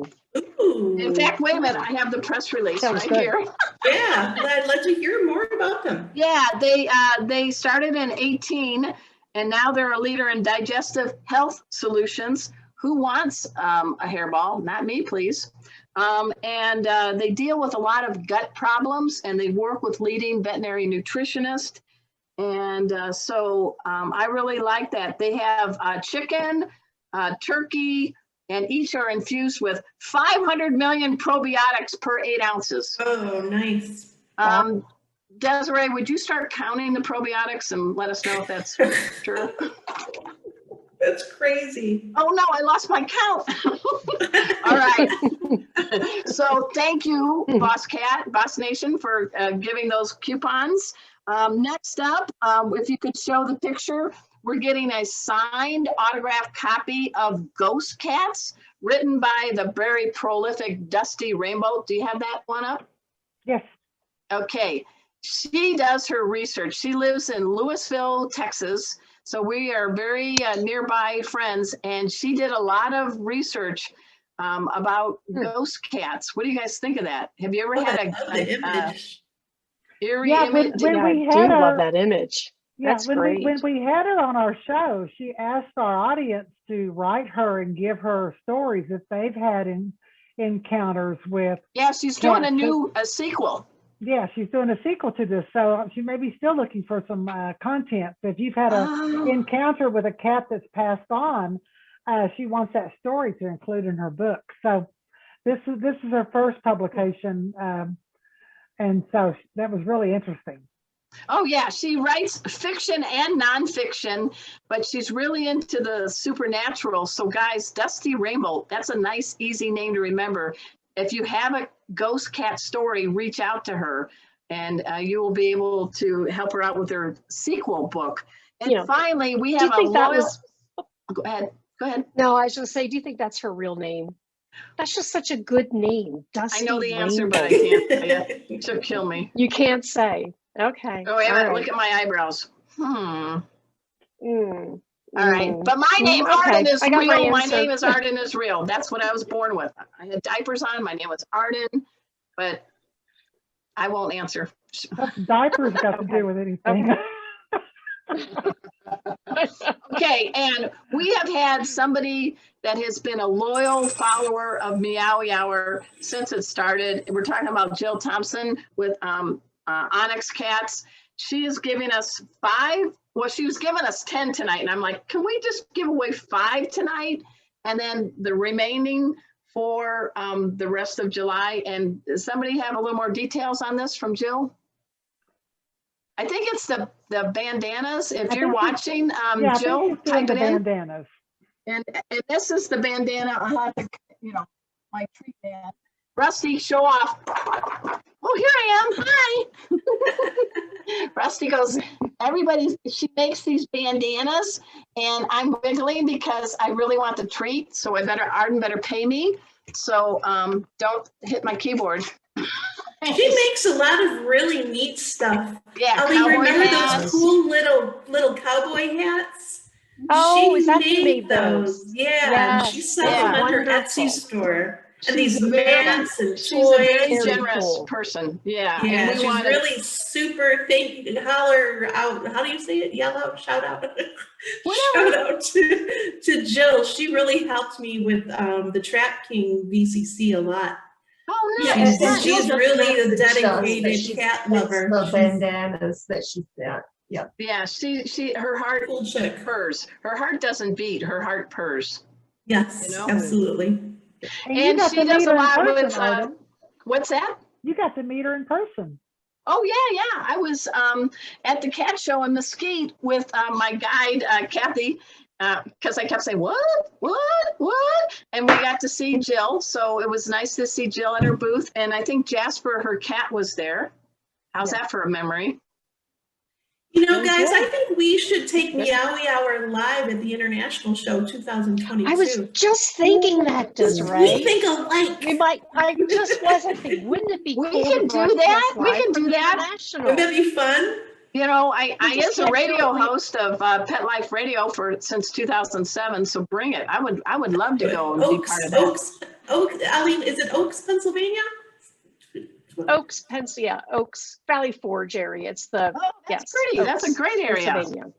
Ooh. In fact, wait a minute. I have the press release Sounds right good. here. Yeah, I'd like to hear more about them. Yeah, they started in 2018, and now they're a leader in digestive health solutions. Who wants a hairball? Not me, please. And they deal with a lot of gut problems, and they work with leading veterinary nutritionists. And so I really like that. They have chicken, turkey, and each are infused with 500 million probiotics per 8 ounces. Oh, nice. Desiree, would you start counting the probiotics and let us know if that's true? That's crazy. Oh no, I lost my count. All right. So thank you, Boss Cat, Boss Nation, for giving those coupons. Next up, if you could show the picture, we're getting a signed autographed copy of Ghost Cats, written by the very prolific Dusty Rainbow. Do you have that one up? Yes. Okay. She does her research. She lives in Louisville, Texas. So we are very nearby friends, and she did a lot of research about ghost cats. What do you guys think of that? Have you ever had I love the image. eerie Yeah, image? when Yeah, we I do had love our, that image. yeah, That's when great. when we had it on our show, she asked our audience to write her and give her stories that they've had in encounters with. Yeah, she's doing Cats. a sequel. Yeah, she's doing a sequel to this, so she may be still looking for some content. So if you've had an encounter with a cat that's passed on, she wants that story to include in her book. So this is her first publication, and so that was really interesting. Oh yeah, she writes fiction and nonfiction, but she's really into the supernatural. So guys, Dusty Rainbow, that's a nice, easy name to remember. If you have a ghost cat story, reach out to her, and you will be able to help her out with her sequel book. And You know, finally, we Do have you a think that loyal. was? Go ahead. Go ahead. No, I was going to say, do you think that's her real name? That's just such a good name. I Dusty know the answer, but I Rainbow. can't say it. She'll kill me. You can't say. Okay. Oh, wait a All minute. right. Look at my eyebrows. Mm, All right. mm, But my name, okay. Arden, is I got real. My answer. name is Arden is real. That's what I was born with. I had diapers on. My name was Arden, but I won't answer. What's diapers got to do with anything? Okay, and we have had somebody that has been a loyal follower of Meowy Hour since it started. We're talking about Jill Thompson with Onyx Cats. She is giving us 5. Well, she was giving us 10 tonight, and I'm like, can we just give away 5 tonight, and then the remaining for the rest of July? And does somebody have a little more details on this from Jill? I think it's the bandanas. If you're watching, Yeah, I Jill, think she's doing type the it in. bandanas. And this is the bandana. I'll have to, my treat band. Rusty, show off. Oh, here I am. Hi. Rusty goes, she makes these bandanas, and I'm wiggling because I really want the treat. So Arden better pay me. So don't hit my keyboard. She makes a lot of really neat stuff. Yeah, Allene, cowboy remember hats. those cool little cowboy hats? Oh, She is that who made those? those? Yeah, and she Yes, sells they're them on her wonderful. Etsy store. And She's these mats and She's a very toys. Very generous cool. person. Yeah. Yeah, And we she's wanted, really super. Holler out. How do you say it? Yell out, shout out. Shout out to Jill. She really helped me with the Trap King VCC a lot. oh, Yeah, nice. and She's Jill just really a messaged us that dedicated she cat fits lover. The She's bandanas that she sent. Yeah. Yeah, her heart cool chick. purrs. Her heart doesn't beat, her heart purrs. Yes, You know? absolutely. And you And got she to does meet a her in lot with, person, Arden. what's that? You got to meet her in person. Oh, yeah. I was at the cat show in Mesquite with my guide, Kathy, because I kept saying, what? And we got to see Jill. So it was nice to see Jill at her booth. And I think Jasper, her cat, was there. How's that for a memory? You know, Very guys, good. I think we should take Meowy Hour live at the International Show 2022. I was just thinking that, Desiree. We think alike. We might. I just wasn't thinking. Wouldn't it be We cool can to do that. broadcast We live can from do the that. International? Wouldn't that be fun? I just is a can't do radio it. host of Pet Life Radio since 2007. So bring it. I would love to go and be part of that. Allene, is it Oaks, Pennsylvania? Oaks, Oaks Valley Forge area. It's the Oh, that's yes, pretty. That's a Oaks, great area. Pennsylvania.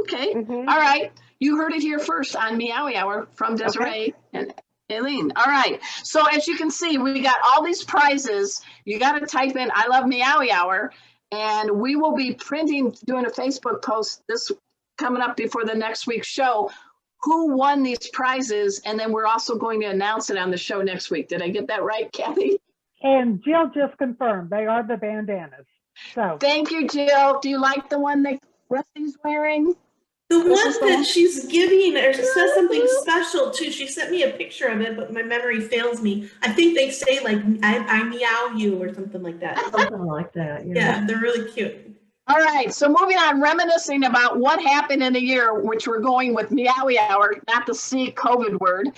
Okay. Mhm. All right. You heard it here first on Meowy Hour from Desiree and Allene. All right. So as you can see, we got all these prizes. You got to type in I love Meowy Hour, and we will be doing a Facebook post this coming up before the next week's show. Who won these prizes? And then we're also going to announce it on the show next week. Did I get that right, Kathy? And Jill just confirmed they are the bandanas. So Thank you, Jill. Do you like the one that Rusty's wearing? The This one is the that one? she's giving, or says something special too. She sent me a picture of it, but my memory fails me. I think they say like, I meow you or something like that. Something like that. Yeah, they're really cute. All right, so moving on, reminiscing about what happened in a year, which we're going with Meowy Hour, not the C COVID word.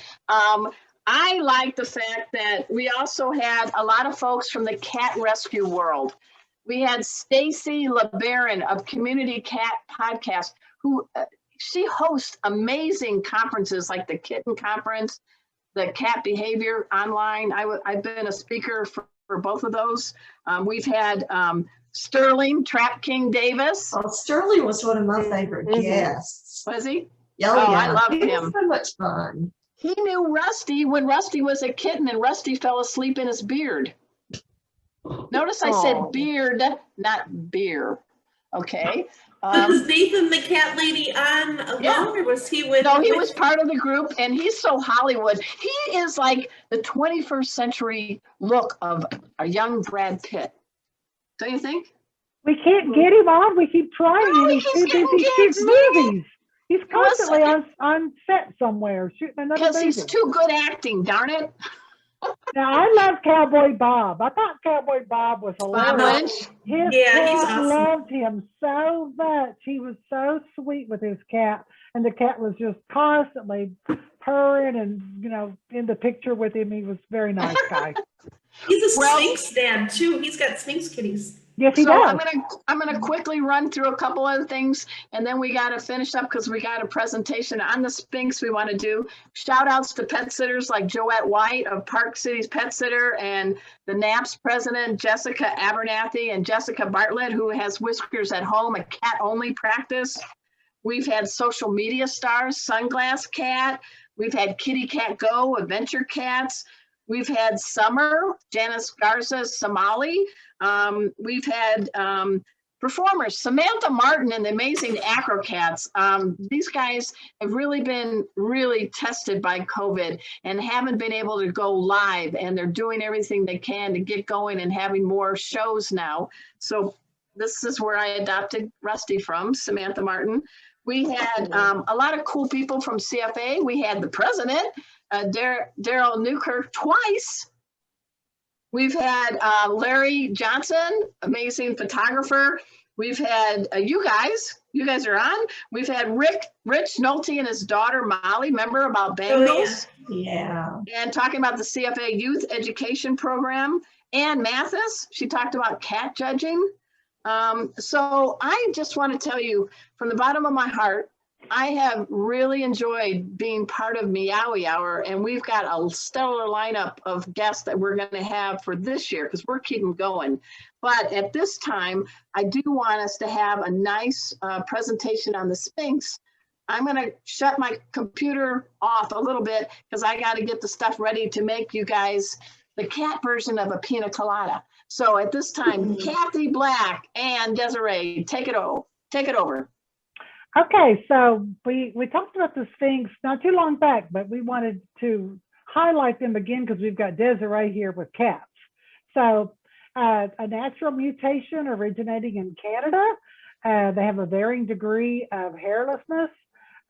I like the fact that we also had a lot of folks from the cat rescue world. We had Stacy LeBaron of Community Cat Podcast, who she hosts amazing conferences like the Kitten Conference, the Cat Behavior Online. I've been a speaker for both of those. We've had Sterling Trap King Davis. Oh, Sterling was one of my favorite guests. Was he? Oh, Oh, yeah. I love He was him. so much fun. He knew Rusty when Rusty was a kitten and Rusty fell asleep in his beard. Notice I said Oh. beard, not beer. Okay. Was Nathan the cat lady on alone, Yeah. or was he with? No, he was part of the group, and he's so Hollywood. He is like the 21st century look of a young Brad Pitt. Don't you think? we can't get him on. We keep trying. No, and he he's keeps too getting busy gigs, shooting dang it. movies. He's constantly on set somewhere shooting another Because movie. he's too good acting, darn it. Now I love Cowboy Bob. I thought Cowboy Bob was Bob hilarious. Lynch. His Yeah, he's cat awesome. loved him so much. He was so sweet with his cat, and the cat was just constantly purring and, you know, in the picture with him. He was a very nice guy. He's a Well- Sphinx dad too. He's got Sphinx kitties. Yes, he So does. I'm gonna quickly run through a couple other things, and then we gotta finish up because we got a presentation on the Sphinx we want to do. Shout outs to pet sitters like Joette White of Park City's Pet Sitter, and the NAPS president Jessica Abernathy, and Jessica Bartlett, who has Whiskers at Home, a cat only practice. We've had social media stars, Sunglass Cat. We've had Kitty Cat Go, Adventure Cats. We've had Summer, Janice Garza, Somali. We've had performers, Samantha Martin and the amazing Acrocats. These guys have really been tested by COVID and haven't been able to go live, and they're doing everything they can to get going and having more shows now. So this is where I adopted Rusty from, Samantha Martin. We had a lot of cool people from CFA. We had the president, Daryl Newkirk, twice. We've had Larry Johnson, amazing photographer. We've had you guys are on. We've had Rich Nolte and his daughter Molly, member about Bengals. Yeah. And talking about the CFA Youth Education Program. Ann Mathis, she talked about cat judging. So I just want to tell you from the bottom of my heart, I have really enjoyed being part of Meowy Hour, and we've got a stellar lineup of guests that we're going to have for this year because we're keeping going. But at this time, I do want us to have a nice presentation on the Sphinx. I'm going to shut my computer off a little bit because I got to get the stuff ready to make you guys the cat version of a pina colada. So at this time, Kathy Black and Desiree, take it over. Okay, so we talked about the Sphinx not too long back, but we wanted to highlight them again because we've got Desiree here with cats. So a natural mutation originating in Canada. They have a varying degree of hairlessness.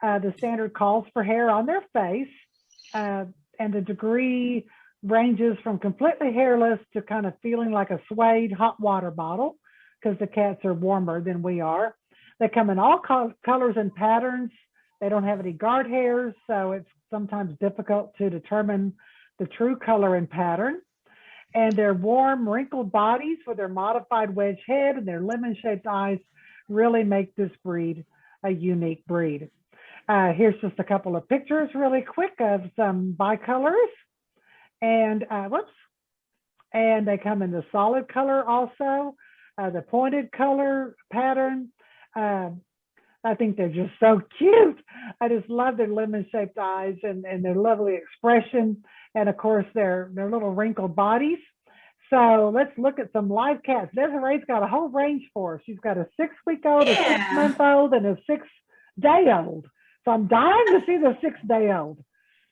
The standard calls for hair on their face, and the degree ranges from completely hairless to kind of feeling like a suede hot water bottle because the cats are warmer than we are. They come in all colors and patterns. They don't have any guard hairs, so it's sometimes difficult to determine the true color and pattern. And their warm, wrinkled bodies with their modified wedge head and their lemon-shaped eyes really make this breed a unique breed. Here's just a couple of pictures really quick of some bicolors. And and they come in the solid color also, the pointed color pattern. I think they're just so cute. I just love their lemon-shaped eyes and their lovely expression, and of course their little wrinkled bodies. So let's look at some live cats. Desiree's got a whole range for us. She's got a 6-week-old, a 6-month-old, and a 6-day-old. So I'm dying to see the 6-day-old.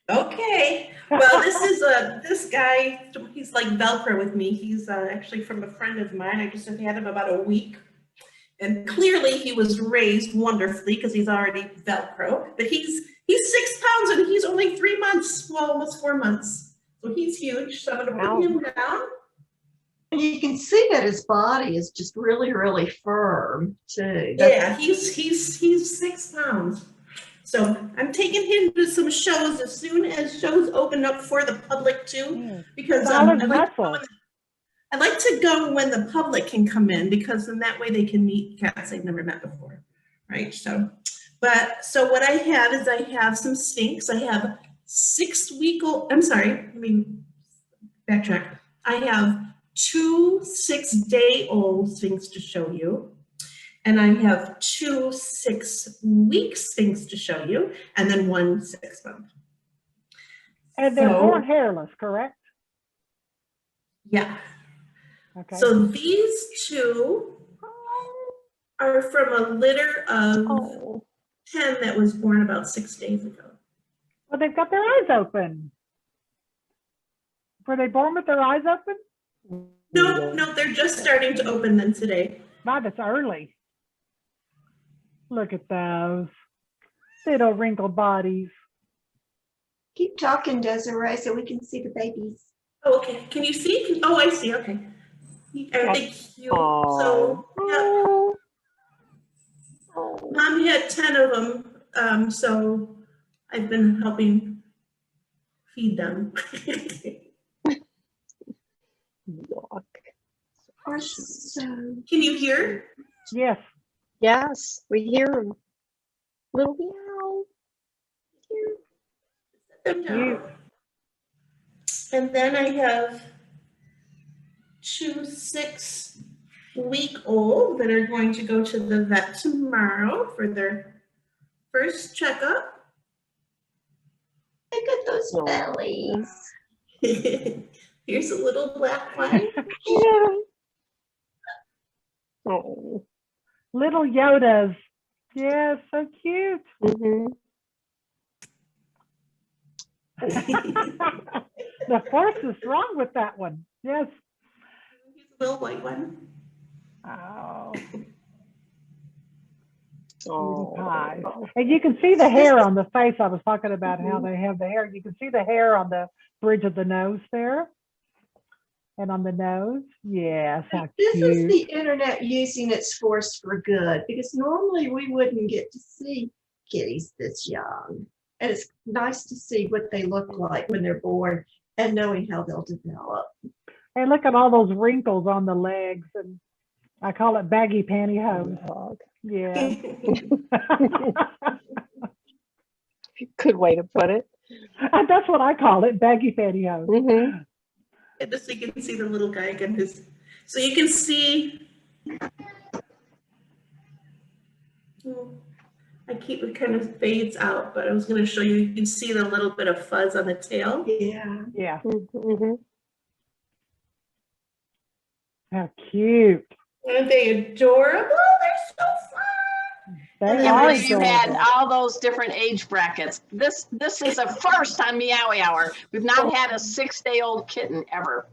Okay, well, this guy, he's like Velcro with me. He's actually from a friend of mine. I just have had him about a week. And clearly he was raised wonderfully because he's already Velcro, but he's 6 pounds and he's only 3 months, well, almost 4 months. So he's huge. So I'm gonna put him down. And you can see that his body is just really, really firm too. Yeah, he's 6 pounds. So I'm taking him to some shows as soon as shows open up for the public too, because I like to go when the public can come in, because then that way they can meet cats they've never met before, right? So what I have is I have some Sphinx. I have 6-week-old, I'm sorry, let me backtrack. I have 2 6-day-old Sphinx to show you. And I have 2 6-week Sphinx to show you, and then 1 6-month. And they're born hairless, correct? Yeah. Okay. So these 2 are from a litter of 10 that was born about 6 days ago. Well, they've got their eyes open. Were they born with their eyes open? No, they're just starting to open them today. Wow, that's early. Look at those little wrinkled bodies. Keep talking, Desiree, so we can see the babies. Oh, okay. Can you see? Oh, I see. Okay. Are they cute? So, yeah. Mom had 10 of them, so I've been helping feed them. Yuck. So Can you hear? Yes. Yes, we hear them. Little meow. Them Cute. down. And then I have 2 6-week-old that are going to go to the vet tomorrow for their first checkup. look at those Aw. bellies. Here's a little black one. Yeah. Oh. Little Yodas. Yes, so cute. Mm-hmm. The force is wrong with that one. Yes. Here's a little white one. Oh, cutie Oh. pie. And you can see the hair on the face. I was talking about how they have the hair. You can see the hair on the bridge of the nose there. And on the nose. Yes, how This is cute. the internet using its force for good, because normally we wouldn't get to see kitties this young. And it's nice to see what they look like when they're born and knowing how they'll develop. And look at all those wrinkles on the legs. And I call it baggy pantyhose. Dog. Yeah. Good way to put it. That's what I call it, baggy pantyhose. Mm-hmm. And just so you can see the little guy again. So you can see. It kind of fades out, but I was going to show you. You can see the little bit of fuzz on the tail. Yeah. Yeah. Mm-hmm. How cute. Aren't they adorable? They're so fun. They And I then are believe you've had adorable. all those different age brackets. This is a first on Meowy Hour. We've not had a 6-day-old kitten ever.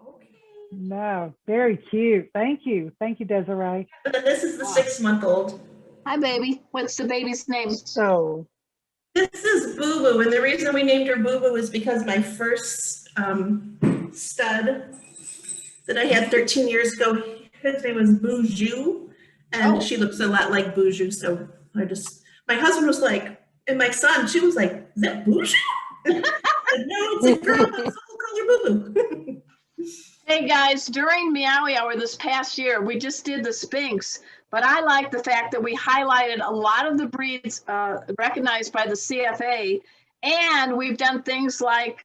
Okay. No, very cute. Thank you. Thank you, Desiree. And then this is the 6-month-old. Hi, baby. What's the baby's name? So, This is Boo Boo, and the reason we named her Boo Boo is because my first stud that I had 13 years ago, his name was Boujou, and she looks a lot like Boujou. So my husband was like, and my son too was like, is that Boujou? No, it's a girl, but we'll call her Boo Boo. Hey, guys, during Meowy Hour this past year, we just did the Sphinx, but I like the fact that we highlighted a lot of the breeds recognized by the CFA, and we've done things like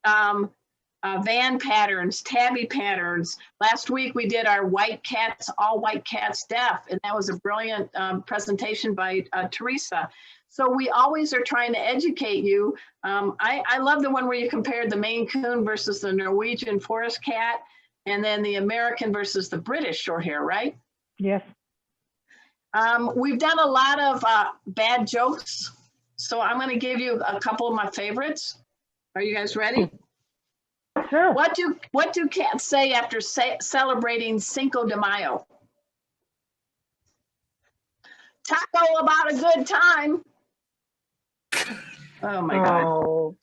van patterns, tabby patterns. Last week we did our white cats, all white cats deaf, and that was a brilliant presentation by Teresa. So we always are trying to educate you. I love the one where you compared the Maine Coon versus the Norwegian forest cat, and then the American versus the British short hair, right? Yes. We've done a lot of bad jokes, so I'm going to give you a couple of my favorites. Are you guys ready? Sure. What do cats say after celebrating Cinco de Mayo? Taco about a good time. Oh my God. oh.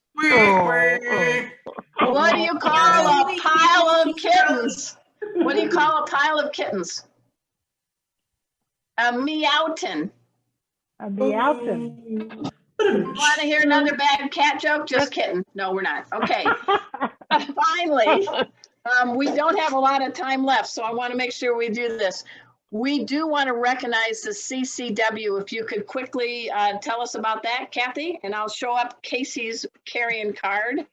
What do you call a pile of kittens? What do you call a pile of kittens? A meowton. A meowton. Want to hear another bad cat joke? Just kidding. No, we're not. Okay. Finally, we don't have a lot of time left, so I want to make sure we do this. We do want to recognize the CCW. If you could quickly tell us about that, Kathy, and I'll show up Casey's carrying card.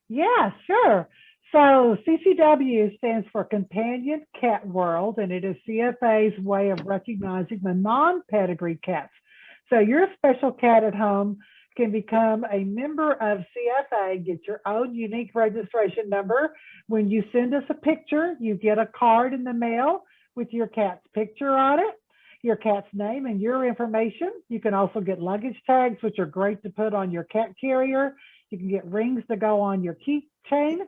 Yeah, sure. So CCW stands for Companion Cat World, and it is CFA's way of recognizing the non-pedigree cats. So your special cat at home can become a member of CFA, get your own unique registration number. When you send us a picture, you get a card in the mail with your cat's picture on it, your cat's name and your information. You can also get luggage tags, which are great to put on your cat carrier. You can get rings to go on your keychain.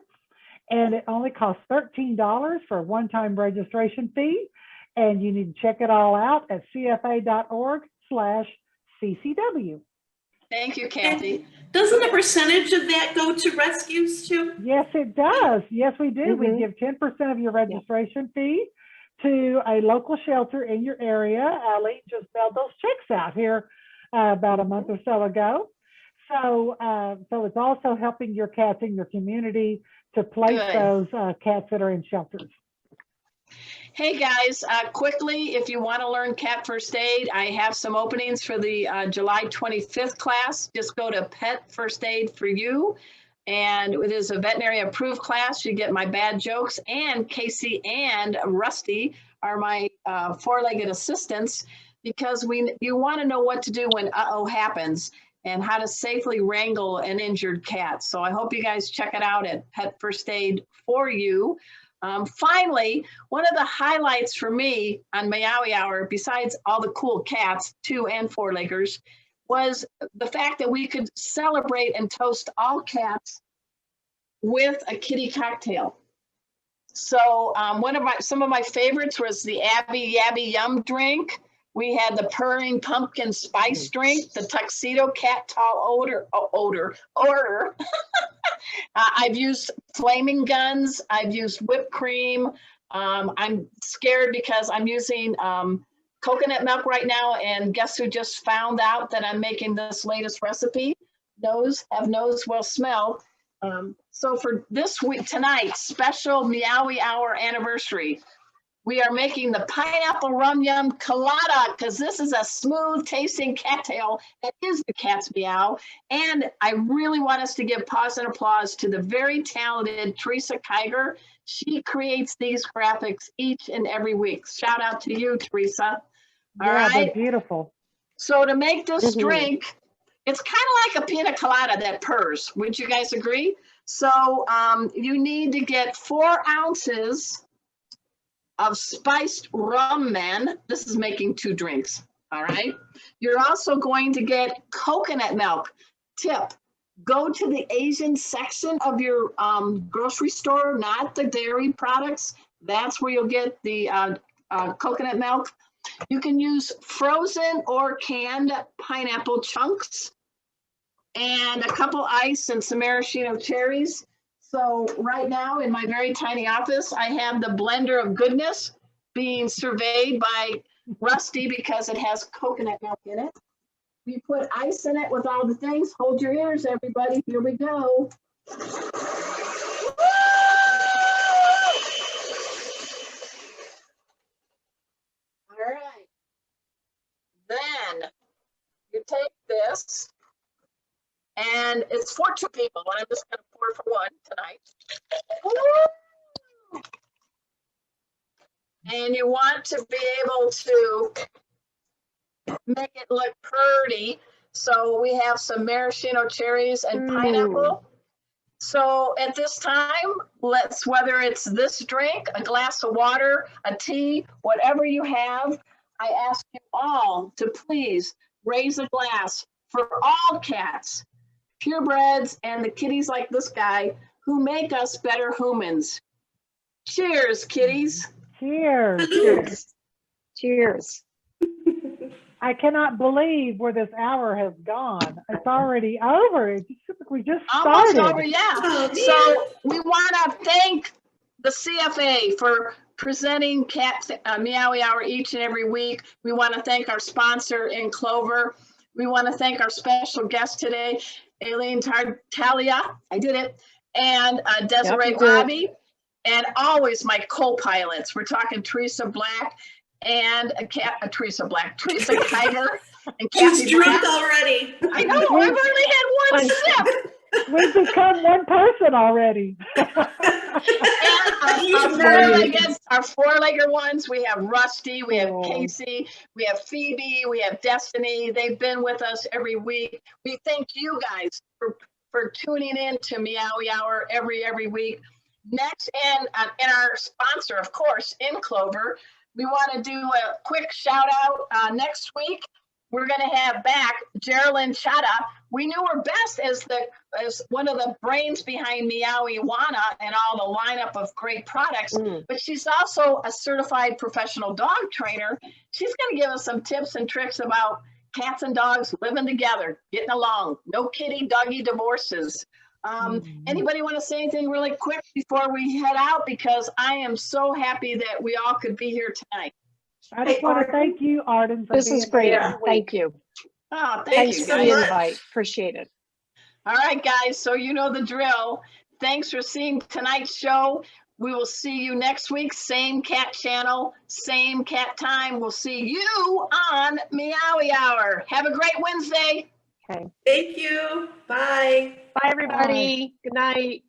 And it only costs $13 for a one-time registration fee. And you need to check it all out at cfa.org/CCW. Thank you, Kathy. Doesn't a percentage of that go to rescues too? Yes, it does. Yes, we do. We Mhm. give 10% of your registration fee to a local shelter in your area. Allene just mailed those checks out here about a month or so ago. So, so it's also helping your cats in your community to place Good. those cats that are in shelters. Hey guys, quickly, if you want to learn cat first aid, I have some openings for the July 25th class. Just go to Pet First Aid for You. And it is a veterinary approved class. You get my bad jokes, and Casey and Rusty are my four-legged assistants, because you want to know what to do when uh-oh happens and how to safely wrangle an injured cat. So I hope you guys check it out at Pet First Aid for You. Finally, one of the highlights for me on Meowy Hour, besides all the cool cats, 2- and 4-leggers, was the fact that we could celebrate and toast all cats with a kitty cocktail. So some of my favorites was the Abby Yabby Yum drink. We had the purring pumpkin spice drink, the tuxedo cat tall odor. I've used flaming guns. I've used whipped cream. I'm scared because I'm using coconut milk right now, and guess who just found out that I'm making this latest recipe? Nose will smell. So for this week, tonight's special Meowy Hour anniversary, we are making the Pineapple Rum Yum Colada, because this is a smooth tasting cocktail that is the cat's meow. And I really want us to give pause and applause to the very talented Teresa Keiger. She creates these graphics each and every week. Shout out to you, Teresa. All Yeah, right. they're beautiful. So to make this drink, it's kind of like a pina colada that purrs. Would you guys agree? So you need to get 4 ounces of spiced rum, man. This is making 2 drinks, all right? You're also going to get coconut milk. Tip, go to the Asian section of your grocery store, not the dairy products. That's where you'll get the coconut milk. You can use frozen or canned pineapple chunks, and a couple ice and some maraschino cherries. So right now in my very tiny office, I have the blender of goodness being surveyed by Rusty because it has coconut milk in it. We put ice in it with all the things. Hold your ears, everybody. Here we go. All right. Then you take this, and it's for 2 people, and I'm just going to pour for 1 tonight. And you want to be able to make it look pretty. So we have some maraschino cherries and pineapple. So at this time, whether it's this drink, a glass of water, a tea, whatever you have, I ask you all to please raise a glass for all cats, purebreds, and the kitties like this guy who make us better humans. Cheers, kitties. Cheers. Cheers. Cheers. I cannot believe where this hour has gone. It's already over. We just Almost started. over, yeah. Oh, man. So we want to thank the CFA for presenting Cat Meowy Hour each and every week. We want to thank our sponsor in Clover. We want to thank our special guest today, Allene Tartaglila, I did it, and Desiree Yep, you did. Bobby, and always my co-pilots. We're talking Teresa Black and Teresa Keiger and She's Kathy drunk Black. already. I know, I've only had 1 sip. We've become one person already. And our 4-legged ones, we have Rusty, we have Oh. Casey, we have Phoebe, we have Destiny. They've been with us every week. We thank you guys for tuning in to Meowy Hour every week. Next, and our sponsor, of course, in Clover, we want to do a quick shout out. Next week, we're going to have back Geraldine Chata. We knew her best as one of the brains behind Meowy Wana and all the lineup of great products, but she's also a certified professional dog trainer. She's going to give us some tips and tricks about cats and dogs living together, getting along, no kitty doggy divorces. Anybody want to say anything really quick before we head out? Because I am so happy that we all could be here tonight. I just want to thank you, Arden, for This being is great. here every week. Thank you. Oh, Thank Thanks you for so the much. invite. Appreciate it. All right, guys, so you know the drill. Thanks for seeing tonight's show. We will see you next week, same cat channel, same cat time. We'll see you on Meowy Hour. Have a great Wednesday. Okay. Thank you. Bye. Bye, everybody. Good night.